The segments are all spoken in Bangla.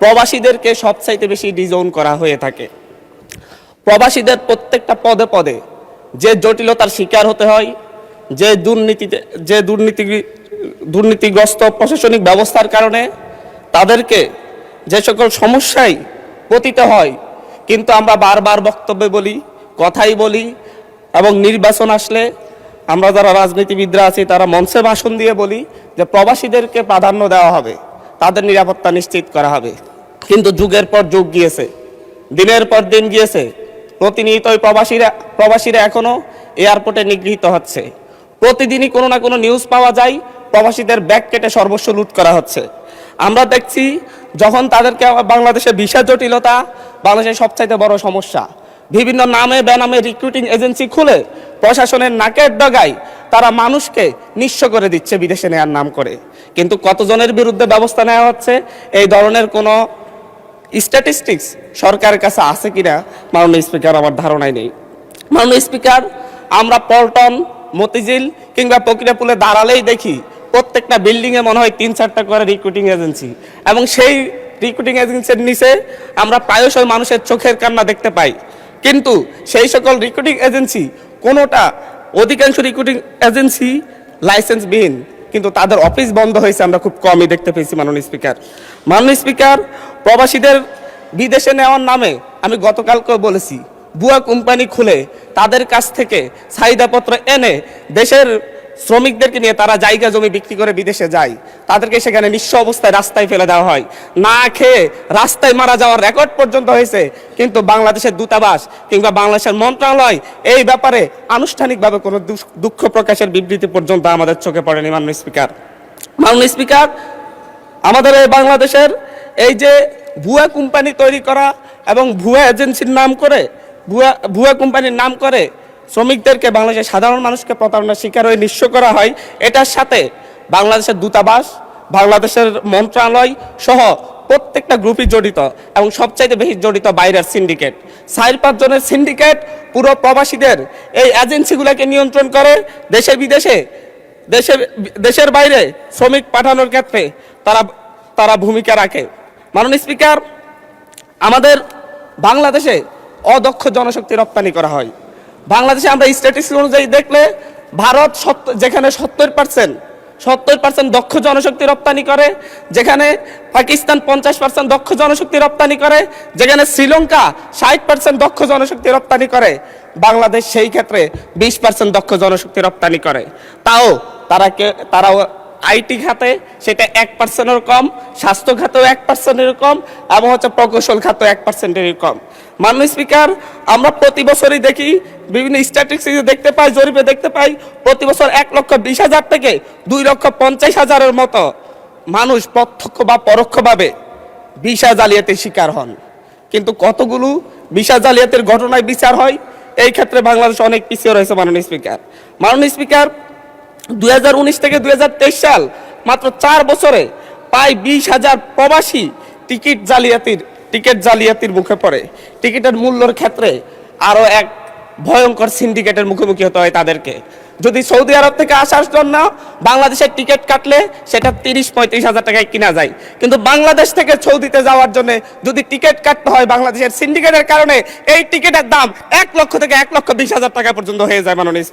প্রবাসীদেরকে সবচাইতে বেশি ডিজোন করা হয়ে থাকে। প্রবাসীদের প্রত্যেকটা পদে পদে যে জটিলতার শিকার হতে হয়, যে দুর্নীতিগ্রস্ত প্রশাসনিক ব্যবস্থার কারণে তাদেরকে যে সকল সমস্যায় পতিত হয়, কিন্তু আমরা বারবার বক্তব্যে বলি, কথাই বলি, এবং নির্বাচন আসলে আমরা যারা রাজনীতিবিদরা আছি তারা মঞ্চে ভাষণ দিয়ে বলি যে প্রবাসীদেরকে প্রাধান্য দেওয়া হবে, তাদের নিরাপত্তা নিশ্চিত করা হবে। কিন্তু যুগের পর যুগ গিয়েছে, দিনের পর দিন গিয়েছে, প্রতিনিয়তই প্রবাসীরা এখনো এয়ারপোর্টে নিগৃহীত হচ্ছে। প্রতিদিনই কোনো না কোনো নিউজ পাওয়া যায় প্রবাসীদের ব্যাগ কেটে সর্বস্ব লুট করা হচ্ছে। আমরা দেখছি যখন তাদেরকে বাংলাদেশে ভিসা জটিলতা বাংলাদেশের সবচাইতে বড় সমস্যা, বিভিন্ন নামে বেনামে রিক্রুটিং এজেন্সি খুলে প্রশাসনের নাকের ডগায় তারা মানুষকে নিঃস্ব করে দিচ্ছে বিদেশে নেওয়ার নাম করে। কিন্তু কতজনের বিরুদ্ধে ব্যবস্থা নেওয়া হচ্ছে এই ধরনের কোনো স্ট্যাটিস্টিক্স সরকারের কাছে আছে কিনা মাননীয় স্পিকার আমার ধারণাই নেই। মাননীয় স্পিকার, আমরা পল্টন, মতিঝিল কিংবা প্রক্রিয়াপুলে দাঁড়ালেই দেখি প্রত্যেকটা বিল্ডিংয়ে মনে হয় 3-4টা করে রিক্রুটিং এজেন্সি, এবং সেই রিক্রুটিং এজেন্সির নিচে আমরা প্রায়শই মানুষের চোখের কান্না দেখতে পাই। কিন্তু সেই সকল রিক্রুটিং এজেন্সি কোনোটা, অধিকাংশ রিক্রুটিং এজেন্সি লাইসেন্সবিহীন, কিন্তু তাদের অফিস বন্ধ হয়েছে আমরা খুব কমই দেখতে পেয়েছি। মাননীয় স্পিকার, প্রবাসীদের বিদেশে নেওয়ার নামে আমি গতকালকেও বলেছি, ভুয়া কোম্পানি খুলে তাদের কাছ থেকে চাহিদাপত্র এনে দেশের শ্রমিকদেরকে নিয়ে তারা জায়গা জমি বিক্রি করে বিদেশে যায়, তাদেরকে সেখানে নিঃস্ব অবস্থায় রাস্তায় ফেলে দেওয়া হয়, না খেয়ে রাস্তায় মারা যাওয়ার রেকর্ড পর্যন্ত হয়েছে। কিন্তু বাংলাদেশের দূতাবাস কিংবা বাংলাদেশের মন্ত্রণালয় এই ব্যাপারে আনুষ্ঠানিকভাবে কোনো দুঃখ প্রকাশের বিবৃতি পর্যন্ত আমাদের চোখে পড়েনি। মাননীয় স্পিকার, আমাদের এই বাংলাদেশের এই যে ভুয়া কোম্পানি তৈরি করা এবং ভুয়া এজেন্সির নাম করে, ভুয়া কোম্পানির নাম করে শ্রমিকদেরকে, বাংলাদেশের সাধারণ মানুষকে প্রতারণার শিকার হয়ে নিঃস্ব করা হয়, এটার সাথে বাংলাদেশের দূতাবাস, বাংলাদেশের মন্ত্রণালয় সহ প্রত্যেকটা গ্রুপই জড়িত, এবং সবচাইতে বেশি জড়িত বাইরের সিন্ডিকেট। 4-5 জনের সিন্ডিকেট পুরো প্রবাসীদের এই এজেন্সিগুলোকে নিয়ন্ত্রণ করে। দেশের বাইরে শ্রমিক পাঠানোর ক্ষেত্রে তারা ভূমিকা রাখে। মাননীয় স্পিকার, আমাদের বাংলাদেশে অদক্ষ জনশক্তি রপ্তানি করা হয়। বাংলাদেশে আমরা স্ট্যাটিস্টিক্স অনুযায়ী দেখলে ভারত যেখানে 70% দক্ষ জনশক্তি রপ্তানি করে, যেখানে পাকিস্তান 50% দক্ষ জনশক্তি রপ্তানি করে, যেখানে শ্রীলঙ্কা 60% দক্ষ জনশক্তি রপ্তানি করে, বাংলাদেশ সেই ক্ষেত্রে 20% দক্ষ জনশক্তি রপ্তানি করে। তারাও আইটি খাতে সেটা 1%-এর কম, স্বাস্থ্য খাতেও 1%-এর কম, এবং প্রকৌশল খাতেও 1%-এর কম। মাননীয় স্পিকার, আমরা প্রতি বছরই দেখি, বিভিন্ন স্ট্যাটিস্টিক্সে দেখতে পাই, জরিপে দেখতে পাই, প্রতি বছর 1,20,000 থেকে 2,50,000-এর মতো মানুষ প্রত্যক্ষ বা পরোক্ষভাবে ভিসা জালিয়াতির শিকার হন। কিন্তু কতগুলো ভিসা জালিয়াতির ঘটনায় বিচার হয়, এই ক্ষেত্রে বাংলাদেশ অনেক পিছিয়ে রয়েছে। মাননীয় স্পিকার, 2019 থেকে 2023 সাল মাত্র 4 বছরে প্রায় 20,000 প্রবাসী টিকিট জালিয়াতির মুখে পড়ে। টিকিটের মূল্যের ক্ষেত্রে আরও এক ভয়ঙ্কর সিন্ডিকেটের মুখোমুখি হতে হয় তাদেরকে। যদি সৌদি আরব থেকে আসার জন্য বাংলাদেশের টিকিট কাটলে সেটা 30-35,000 টাকায় কিনা যায়, কিন্তু বাংলাদেশ থেকে সৌদিতে যাওয়ার জন্য যদি টিকিট কাটতে হয় বাংলাদেশের সিন্ডিকেটের কারণে এই টিকিটের দাম 1 লক্ষ থেকে 1,20,000 টাকা পর্যন্ত হয়ে যায়। মাননীয়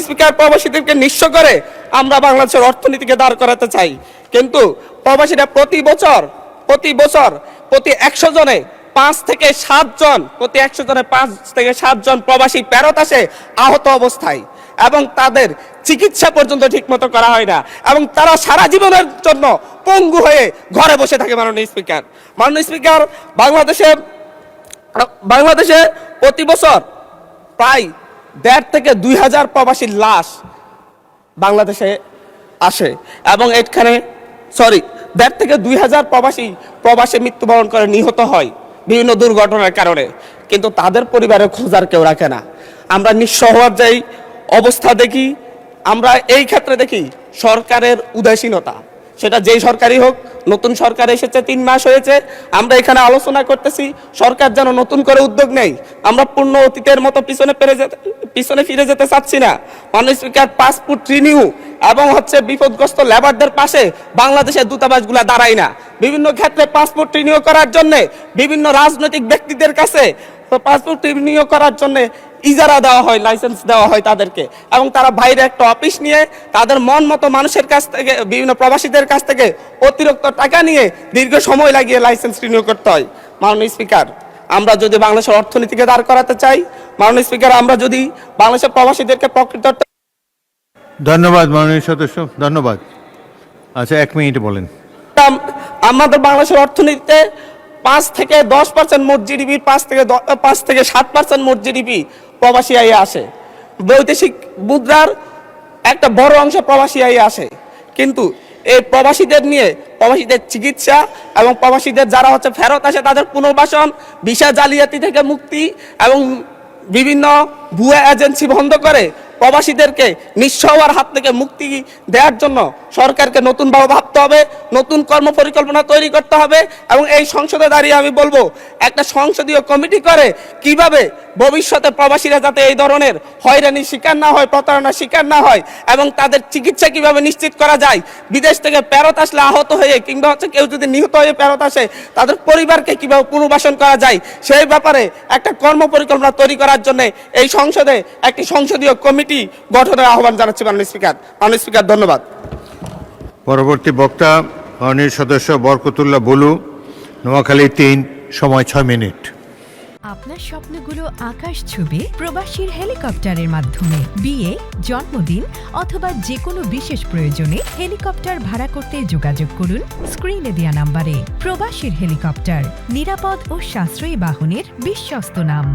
স্পিকার, প্রবাসীদেরকে নিঃস্ব করে আমরা বাংলাদেশের অর্থনীতিকে দাঁড় করাতে চাই, কিন্তু প্রবাসীরা প্রতি বছর প্রতি 100 জনে 5 থেকে 7 জন প্রবাসী ফেরত আসে আহত অবস্থায়, এবং তাদের চিকিৎসা পর্যন্ত ঠিকমতো করা হয় না, এবং তারা সারা জীবনের জন্য পঙ্গু হয়ে ঘরে বসে থাকে। মাননীয় স্পিকার, বাংলাদেশে প্রতি বছর প্রায় 1,500 থেকে 2,000 প্রবাসীর লাশ বাংলাদেশে আসে, এবং 1,500 থেকে 2,000 প্রবাসী মৃত্যুবরণ করে, নিহত হয় বিভিন্ন দুর্ঘটনার কারণে, কিন্তু তাদের পরিবারের খোঁজার কেউ রাখে না। আমরা নিঃস্ব হওয়ার যে অবস্থা দেখি, আমরা এই ক্ষেত্রে দেখি সরকারের উদাসীনতা, সেটা যেই সরকারই হোক। নতুন সরকার এসেছে, 3 মাস হয়েছে, আমরা এখানে আলোচনা করতেছি সরকার যেন নতুন করে উদ্যোগ নেই। আমরা পূর্ণ অতীতের মতো পিছনে ফিরে যেতে চাচ্ছি না। মাননীয় স্পিকার, পাসপোর্ট রিনিউ এবং বিপদগ্রস্ত লেবারদের পাশে বাংলাদেশের দূতাবাসগুলো দাঁড়ায় না। বিভিন্ন ক্ষেত্রে পাসপোর্ট রিনিউ করার জন্য বিভিন্ন রাজনৈতিক ব্যক্তিদের কাছে পাসপোর্ট রিনিউ করার জন্য ইজারা দেওয়া হয়, লাইসেন্স দেওয়া হয় তাদেরকে, এবং তারা বাইরে একটা অফিস নিয়ে তাদের মন মতো মানুষের কাছ থেকে, বিভিন্ন প্রবাসীদের কাছ থেকে অতিরিক্ত টাকা নিয়ে দীর্ঘ সময় লাগিয়ে লাইসেন্স রিনিউ করতে হয়। মাননীয় স্পিকার, আমরা যদি বাংলাদেশের অর্থনীতিকে দাঁড় করাতে চাই, মাননীয় স্পিকার, আমরা যদি বাংলাদেশের প্রবাসীদেরকে প্রকৃত। ধন্যবাদ মাননীয় সদস্য, ধন্যবাদ। আচ্ছা, 1 মিনিট বলেন। আমাদের বাংলাদেশের অর্থনীতিতে 5 থেকে 10% মোট জিডিপির 5 থেকে 7% মোট জিডিপি প্রবাসী আয়ে আসে। বৈদেশিক মুদ্রার একটা বড় অংশ প্রবাসী আয়ে আসে। কিন্তু এই প্রবাসীদের নিয়ে, প্রবাসীদের চিকিৎসা এবং প্রবাসীদের যারা ফেরত আসে তাদের পুনর্বাসন, ভিসা জালিয়াতি থেকে মুক্তি এবং বিভিন্ন ভুয়া এজেন্সি বন্ধ করে প্রবাসীদেরকে নিঃস্ব হওয়ার হাত থেকে মুক্তি দেওয়ার জন্য সরকারকে নতুনভাবে ভাবতে হবে, নতুন কর্মপরিকল্পনা তৈরি করতে হবে। এবং এই সংসদে দাঁড়িয়ে আমি বলবো, একটা সংসদীয় কমিটি করে কিভাবে ভবিষ্যতে প্রবাসীরা যাতে এই ধরনের হয়রানির শিকার না হয়, প্রতারণার শিকার না হয়, এবং তাদের চিকিৎসা কিভাবে নিশ্চিত করা যায়, বিদেশ থেকে ফেরত আসলে আহত হয়ে কিংবা কেউ যদি নিহত হয়ে ফেরত আসে তাদের পরিবারকে কিভাবে পুনর্বাসন করা যায়, সেই ব্যাপারে একটা কর্মপরিকল্পনা তৈরি করার জন্য এই সংসদে একটি সংসদীয় কমিটি গঠনের আহ্বান জানাচ্ছি। মাননীয় স্পিকার, ধন্যবাদ। পরবর্তী বক্তা মাননীয় সদস্য বরকতুল্লাহ বুলু, নোয়াখালী 3, সময় 6 মিনিট। আপনার স্বপ্নগুলো আকাশ ছুবে প্রবাসীর হেলিকপ্টারের মাধ্যমে। বিয়ে, জন্মদিন অথবা যে কোনো বিশেষ প্রয়োজনে হেলিকপ্টার ভাড়া করতে যোগাযোগ করুন স্ক্রিনে দেয়া নাম্বারে। প্রবাসীর হেলিকপ্টার, নিরাপদ ও সাশ্রয়ী বাহনের বিশ্বস্ত নাম।